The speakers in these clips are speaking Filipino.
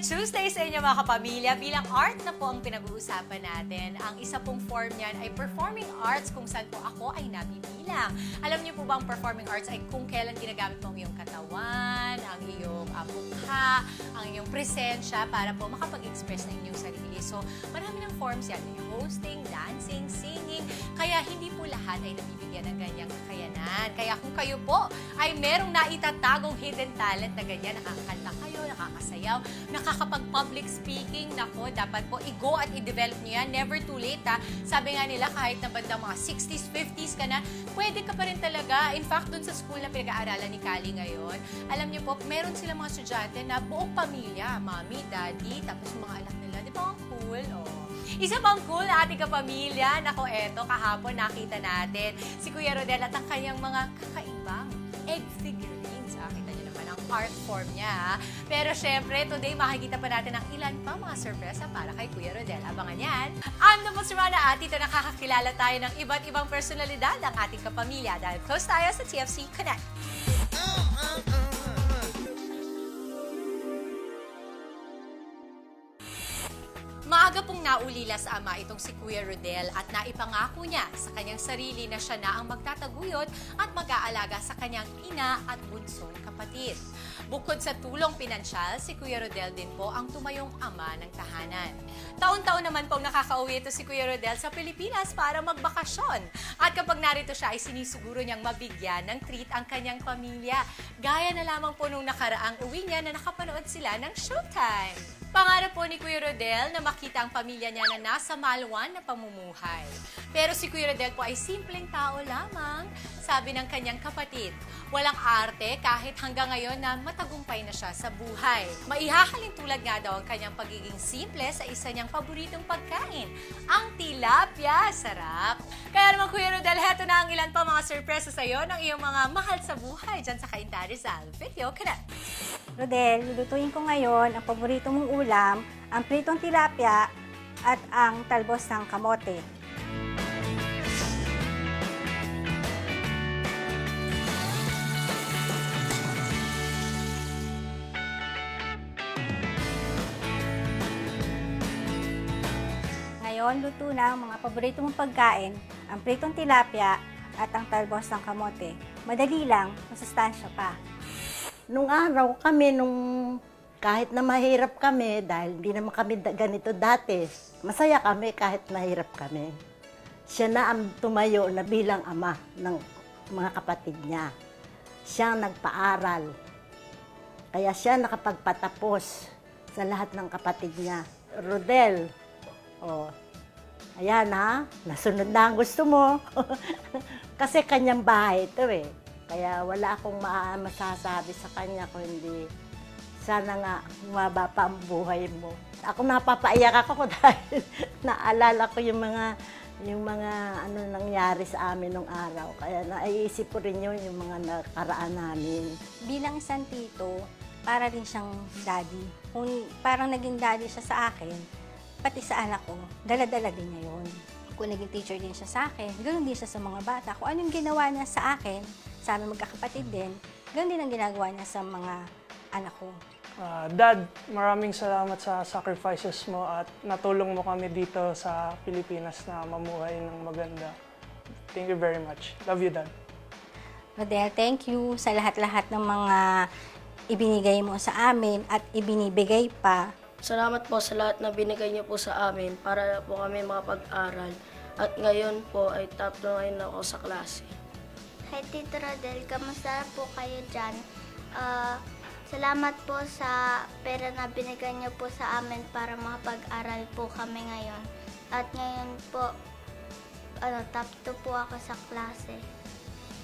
Tuesday sa inyo mga kapamilya. Bilang art na po ang pinag-uusapan natin. Ang isa pong form niyan ay performing arts kung saan po ako ay nabibilang. Alam niyo po ba ang performing arts ay kung kailan ginagamit mo ang iyong katawan, ang iyong mukha, ang iyong presensya para po makapag-express ng inyong sarili. So, marami ng forms yan. Yung hosting, dancing, singing. Kaya hindi po lahat ay nabibigyan ng ganyang kakayanan. Kaya kung kayo po ay merong naitatagong hidden talent na ganyan, nakakanta kayo, nakakasayaw, nakakapag-public speaking, nako, dapat po i-go at i-develop nyo yan. Never too late, ha? Sabi nga nila, kahit na bandang mga 60s, 50s ka na, pwede ka pa rin talaga. In fact, dun sa school na pinag-aaralan ni Kali ngayon, alam niyo po, meron silang mga estudyante na buong pamilya, mommy, daddy, tapos mga anak nila. Di ba ang cool? Oh. Isa pang cool na ating kapamilya. Nako, eto, kahapon nakita natin si Kuya Rodel at ang kanyang mga kakaibang egg figurines. Kita niyo naman ang art form niya. Ha? Pero syempre, today makikita pa natin ang ilan pa mga sorpresa para kay Kuya Rodel. Abangan yan. I'm the Muslimana at dito nakakakilala tayo ng iba't ibang personalidad ng ating kapamilya dahil close tayo sa TFC Connect. Maaga pong naulila sa ama itong si Kuya Rodel at naipangako niya sa kanyang sarili na siya na ang magtataguyod at mag-aalaga sa kanyang ina at bunsong kapatid. Bukod sa tulong pinansyal, si Kuya Rodel din po ang tumayong ama ng tahanan. Taon-taon naman pong nakakauwi ito si Kuya Rodel sa Pilipinas para magbakasyon. At kapag narito siya ay sinisiguro niyang mabigyan ng treat ang kanyang pamilya. Gaya na lamang po nung nakaraang uwi niya na nakapanood sila ng Showtime. Pangarap po ni Kuya Rodel na makita ang pamilya niya na nasa malwan na pamumuhay. Pero si Kuya Rodel po ay simpleng tao lamang, sabi ng kanyang kapatid. Walang arte kahit hanggang ngayon na matagumpay na siya sa buhay. Maihahalin tulad nga daw ang kanyang pagiging simple sa isa niyang paboritong pagkain, ang tilapia. Sarap! Kaya naman Kuya Rodel, heto na ang ilan pa mga sorpresa sa iyo ng iyong mga mahal sa buhay dyan sa Cainta Rizal Video Connect. Rodel, lulutuin ko ngayon ang paborito mong ulam, ang pritong tilapia at ang talbos ng kamote. Ngayon, luto na ang mga paborito mong pagkain, ang pritong tilapia at ang talbos ng kamote. Madali lang, masustansya pa. Nung araw kami, kahit na mahirap kami, dahil hindi naman kami ganito dati, masaya kami kahit mahirap kami. Siya na ang tumayo na bilang ama ng mga kapatid niya. Siya ang nagpaaral. Kaya siya nakapagpatapos sa lahat ng kapatid niya. Rodel, ayan ha, nasunod na ang gusto mo. Kasi kanyang bahay ito eh. Kaya wala akong masasabi sa kanya kung hindi sana nga humaba pa ang buhay mo. Ako napapaiyak ako dahil naalala ko yung mga nangyari sa amin nung araw. Kaya naiisip ko rin yun, yung mga nakaraan namin. Bilang isang tito, para rin siyang daddy. Kung parang naging daddy siya sa akin, pati sa anak ko, dala-dala din niya yun. Kung naging teacher din siya sa akin, ganoon din siya sa mga bata. Kung anong ginawa niya sa akin, sa aming magkakapatid din, ganoon din ang ginagawa niya sa mga anak ko. Dad, maraming salamat sa sacrifices mo at natulong mo kami dito sa Pilipinas na mamuhay ng maganda. Thank you very much. Love you, Dad. Rodel, thank you sa lahat-lahat ng mga ibinigay mo sa amin at ibinibigay pa. Salamat po sa lahat na binigay niyo po sa amin para po kami makapag-aral. At ngayon po ay top na ngayon ako sa klase. Hi Tito Rodel, kamusta po kayo dyan? Salamat po sa pera na binigay niyo po sa amin para makapag-aral po kami ngayon. At ngayon po, top 2 po ako sa klase.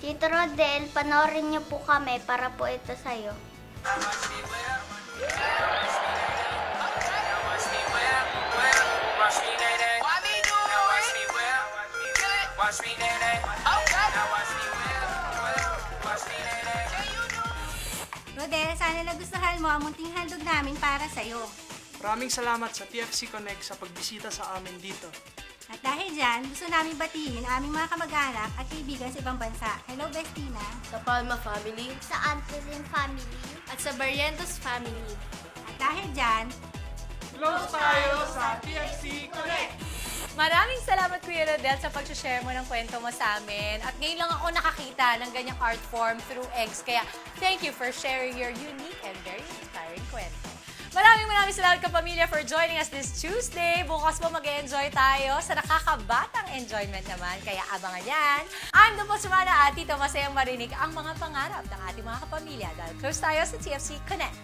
Tito Rodel, panoorin niyo po kami para po ito sa'yo. Rodel, sana nagustuhan mo ang munting handog namin para sa'yo. Maraming salamat sa TFC Connect sa pagbisita sa amin dito. At dahil dyan, gusto namin batiin ang aming mga kamag-anak at kaibigan sa ibang bansa. Hello, Bestina! Sa Palma family, Sa Antolin family. at sa Barrientos family. At dahil dahil dyan, Close tayo sa TFC Connect! Maraming salamat, Kuya Rodel, sa pag-share mo ng kwento mo sa amin. At ngayon lang ako nakakita ng ganyang art form through eggs. Kaya thank you for sharing your unique and very inspiring kwento. Maraming salamat, kapamilya, for joining us this Tuesday. Bukas po mag-enjoy tayo sa nakakabatang enjoyment naman. Kaya abangan yan. I'm Dupo Sumana at dito masayang marinig ang mga pangarap ng ating mga kapamilya dahil close tayo sa TFC Connect.